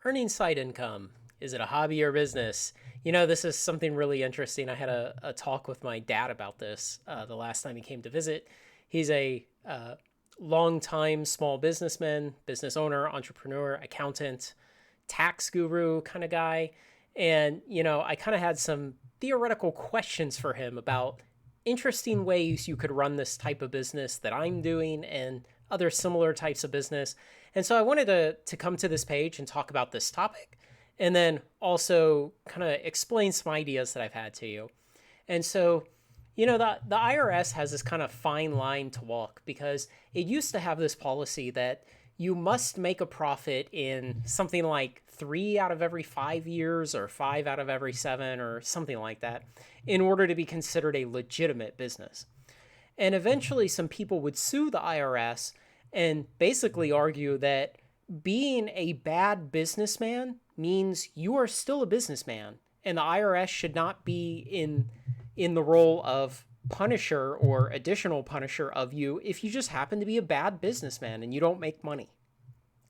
Earning side income. Is it a hobby or business? This is something really interesting. I had a talk with my dad about this the last time he came to visit. He's a longtime small businessman, business owner, entrepreneur, accountant, tax guru kind of guy. And, I kind of had some theoretical questions for him about interesting ways you could run this type of business that I'm doing and other similar types of business. And so I wanted to come to this page and talk about this topic and then also kind of explain some ideas that I've had to you. And so, the IRS has this kind of fine line to walk because it used to have this policy that you must make a profit in something like 3 out of every 5 years or 5 out of every 7 or something like that in order to be considered a legitimate business. And eventually, some people would sue the IRS and basically argue that being a bad businessman means you are still a businessman, and the IRS should not be in the role of punisher or additional punisher of you if you just happen to be a bad businessman and you don't make money.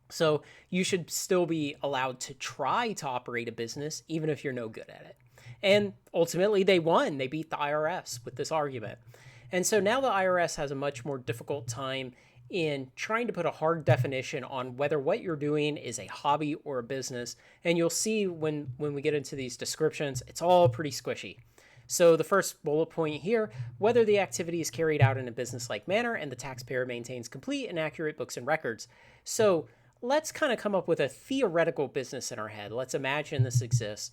So you should still be allowed to try to operate a business even if you're no good at it. And ultimately they won. They beat the IRS with this argument. And so now the IRS has a much more difficult time in trying to put a hard definition on whether what you're doing is a hobby or a business. And you'll see when we get into these descriptions, it's all pretty squishy. So the first bullet point here, whether the activity is carried out in a business-like manner and the taxpayer maintains complete and accurate books and records. So let's kind of come up with a theoretical business in our head. Let's imagine this exists.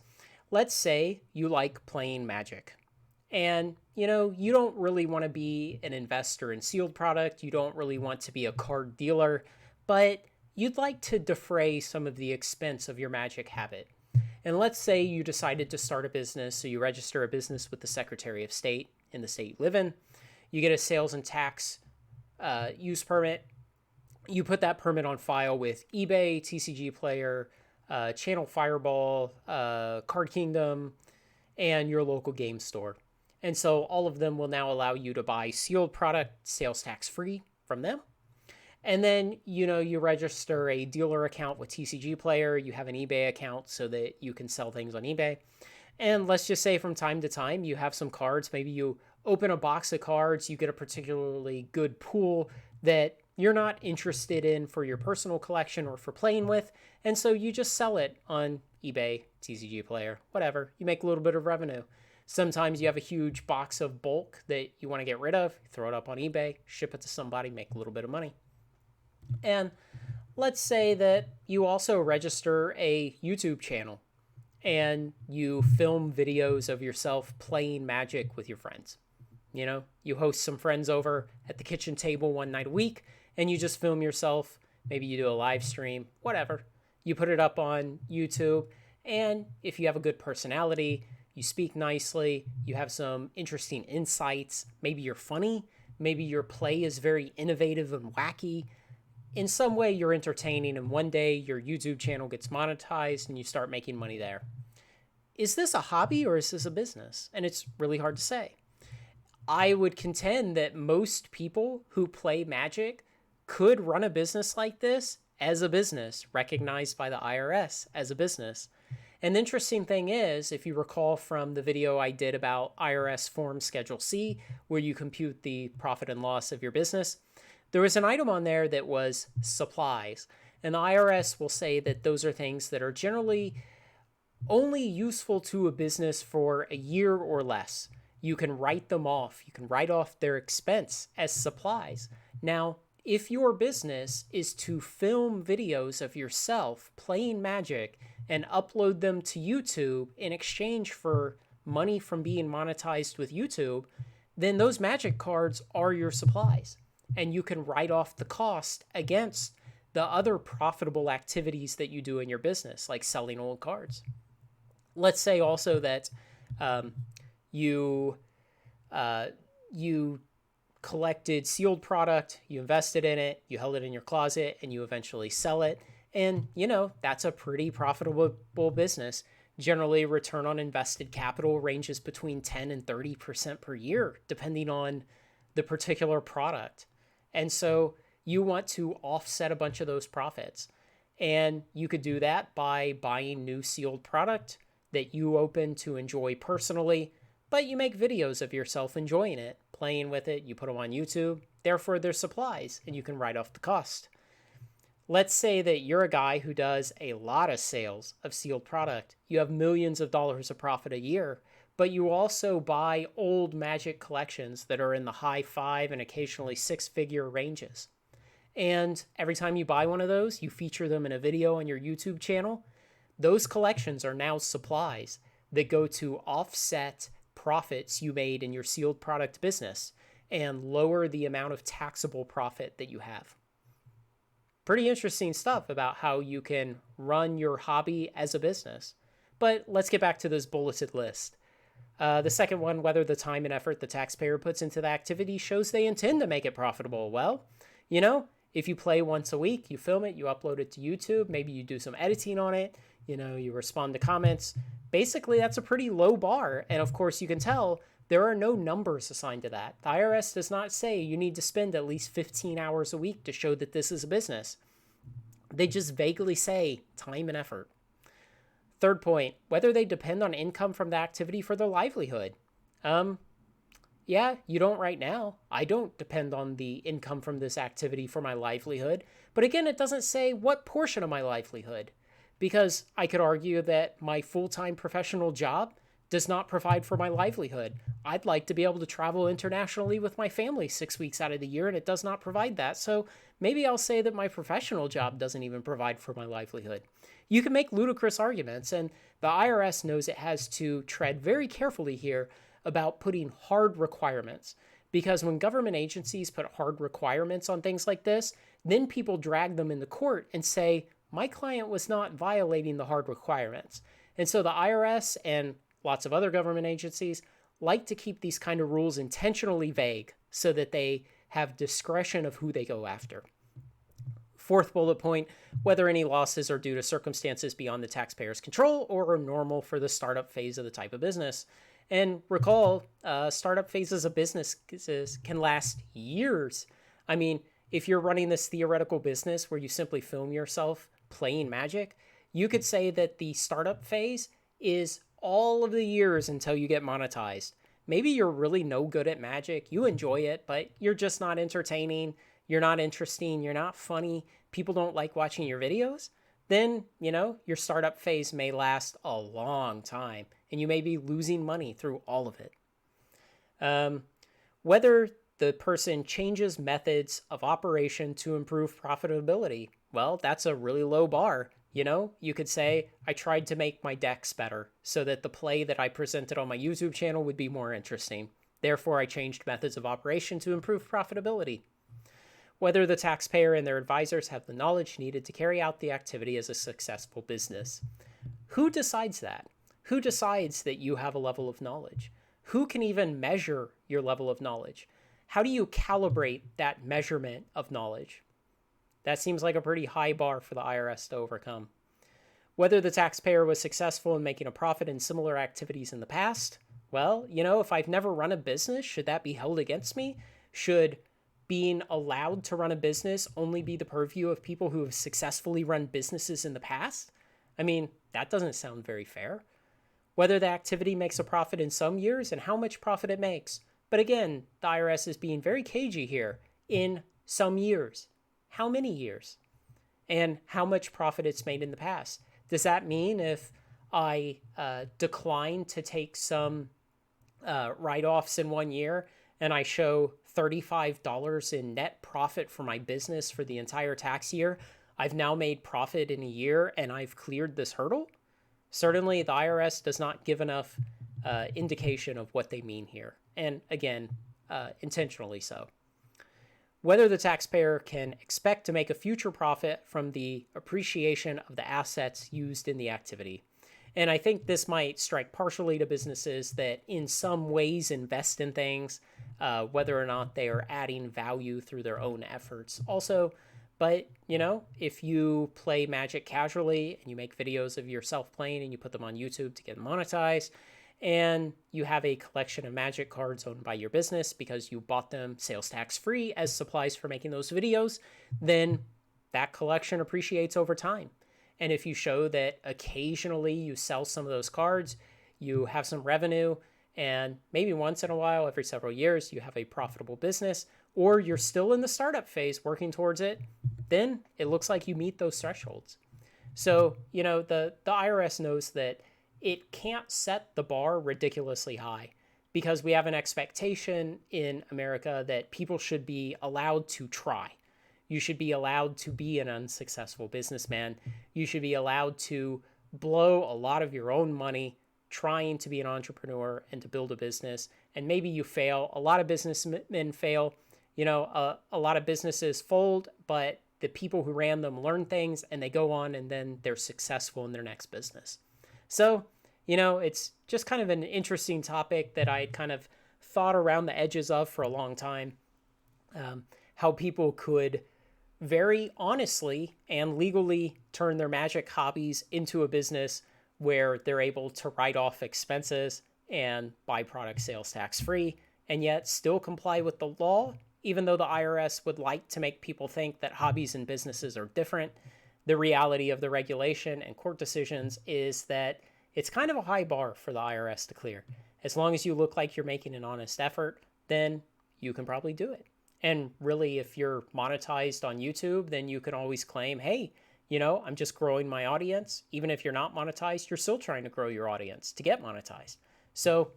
Let's say you like playing Magic. And, you don't really want to be an investor in sealed product. You don't really want to be a card dealer, but you'd like to defray some of the expense of your Magic habit. And let's say you decided to start a business, so you register a business with the Secretary of State in the state you live in. You get a sales and tax use permit. You put that permit on file with eBay, TCG Player, Channel Fireball, Card Kingdom, and your local game store. And so all of them will now allow you to buy sealed product, sales tax free from them. And then, you register a dealer account with TCG Player. You have an eBay account so that you can sell things on eBay. And let's just say from time to time, you have some cards. Maybe you open a box of cards, you get a particularly good pool that you're not interested in for your personal collection or for playing with. And so you just sell it on eBay, TCG Player, whatever. You make a little bit of revenue. Sometimes you have a huge box of bulk that you want to get rid of, throw it up on eBay, ship it to somebody, make a little bit of money. And let's say that you also register a YouTube channel and you film videos of yourself playing Magic with your friends. You host some friends over at the kitchen table one night a week and you just film yourself. Maybe you do a live stream, whatever. You put it up on YouTube. And if you have a good personality, you speak nicely, you have some interesting insights, maybe you're funny, maybe your play is very innovative and wacky. In some way, you're entertaining, and one day your YouTube channel gets monetized and you start making money there. Is this a hobby or is this a business? And it's really hard to say. I would contend that most people who play Magic could run a business like this as a business, recognized by the IRS as a business. And the interesting thing is, if you recall from the video I did about IRS Form Schedule C, where you compute the profit and loss of your business, there was an item on there that was supplies. And the IRS will say that those are things that are generally only useful to a business for a year or less. You can write them off. You can write off their expense as supplies. Now, if your business is to film videos of yourself playing Magic and upload them to YouTube in exchange for money from being monetized with YouTube, then those Magic cards are your supplies. And you can write off the cost against the other profitable activities that you do in your business, like selling old cards. Let's say also that you collected sealed product, you invested in it, you held it in your closet, and you eventually sell it. And, that's a pretty profitable business. Generally, return on invested capital ranges between 10 and 30% per year, depending on the particular product. And so you want to offset a bunch of those profits. And you could do that by buying new sealed product that you open to enjoy personally, but you make videos of yourself enjoying it, playing with it, you put them on YouTube. Therefore, there's supplies and you can write off the cost. Let's say that you're a guy who does a lot of sales of sealed product. You have millions of dollars of profit a year, but you also buy old Magic collections that are in the high 5 and occasionally 6-figure ranges. And every time you buy one of those, you feature them in a video on your YouTube channel. Those collections are now supplies that go to offset profits you made in your sealed product business and lower the amount of taxable profit that you have. Pretty interesting stuff about how you can run your hobby as a business. But let's get back to this bulleted list. The second one, whether the time and effort the taxpayer puts into the activity shows they intend to make it profitable. Well, if you play once a week, you film it, you upload it to YouTube, maybe you do some editing on it, you respond to comments. Basically, that's a pretty low bar. And of course, you can tell there are no numbers assigned to that. The IRS does not say you need to spend at least 15 hours a week to show that this is a business. They just vaguely say time and effort. Third point, whether they depend on income from the activity for their livelihood. Yeah, you don't right now. I don't depend on the income from this activity for my livelihood. But again, it doesn't say what portion of my livelihood, because I could argue that my full-time professional job does not provide for my livelihood. I'd like to be able to travel internationally with my family 6 weeks out of the year, and it does not provide that. So maybe I'll say that my professional job doesn't even provide for my livelihood. You can make ludicrous arguments, and the IRS knows it has to tread very carefully here about putting hard requirements. Because when government agencies put hard requirements on things like this, then people drag them into court and say, my client was not violating the hard requirements. And so the IRS and lots of other government agencies like to keep these kind of rules intentionally vague so that they have discretion of who they go after. Fourth bullet point, whether any losses are due to circumstances beyond the taxpayer's control or are normal for the startup phase of the type of business. And recall, startup phases of businesses can last years. I mean, if you're running this theoretical business where you simply film yourself playing Magic, you could say that the startup phase is all of the years until you get monetized. Maybe you're really no good at Magic, you enjoy it, but you're just not entertaining, you're not interesting, you're not funny, people don't like watching your videos. Then, your startup phase may last a long time and you may be losing money through all of it. Whether the person changes methods of operation to improve profitability, well, that's a really low bar. You could say, I tried to make my decks better so that the play that I presented on my YouTube channel would be more interesting. Therefore, I changed methods of operation to improve profitability. Whether the taxpayer and their advisors have the knowledge needed to carry out the activity as a successful business. Who decides that? Who decides that you have a level of knowledge? Who can even measure your level of knowledge? How do you calibrate that measurement of knowledge? That seems like a pretty high bar for the IRS to overcome. Whether the taxpayer was successful in making a profit in similar activities in the past, well, if I've never run a business, should that be held against me? Should being allowed to run a business only be the purview of people who have successfully run businesses in the past? I mean, that doesn't sound very fair. Whether the activity makes a profit in some years and how much profit it makes. But again, the IRS is being very cagey here. In some years. How many years? And how much profit it's made in the past. Does that mean if I decline to take some write-offs in 1 year and I show $35 in net profit for my business for the entire tax year, I've now made profit in a year and I've cleared this hurdle? Certainly, the IRS does not give enough indication of what they mean here. And again, intentionally so. Whether the taxpayer can expect to make a future profit from the appreciation of the assets used in the activity. And I think this might strike partially to businesses that in some ways invest in things, whether or not they are adding value through their own efforts also. But, if you play Magic casually and you make videos of yourself playing and you put them on YouTube to get monetized, and you have a collection of Magic cards owned by your business because you bought them sales tax free as supplies for making those videos, then that collection appreciates over time. And if you show that occasionally you sell some of those cards, you have some revenue, and maybe once in a while, every several years, you have a profitable business, or you're still in the startup phase working towards it, then it looks like you meet those thresholds. So, the IRS knows that it can't set the bar ridiculously high because we have an expectation in America that people should be allowed to try. You should be allowed to be an unsuccessful businessman. You should be allowed to blow a lot of your own money trying to be an entrepreneur and to build a business. And maybe you fail. A lot of businessmen fail. A lot of businesses fold, but the people who ran them learn things and they go on and then they're successful in their next business. So, it's just kind of an interesting topic that I kind of thought around the edges of for a long time. How people could very honestly and legally turn their magic hobbies into a business where they're able to write off expenses and buy product sales tax free and yet still comply with the law, even though the IRS would like to make people think that hobbies and businesses are different. The reality of the regulation and court decisions is that it's kind of a high bar for the IRS to clear. As long as you look like you're making an honest effort, then you can probably do it. And really, if you're monetized on YouTube, then you can always claim, hey, I'm just growing my audience. Even if you're not monetized, you're still trying to grow your audience to get monetized. So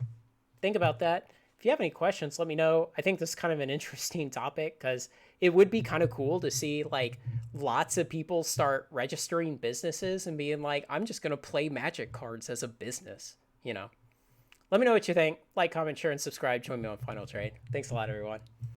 think about that. If you have any questions, let me know. I think this is kind of an interesting topic because it would be kind of cool to see like lots of people start registering businesses and being like, I'm just going to play magic cards as a business, Let me know what you think. Like, comment, share, and subscribe. Join me on Final Trade. Thanks a lot, everyone.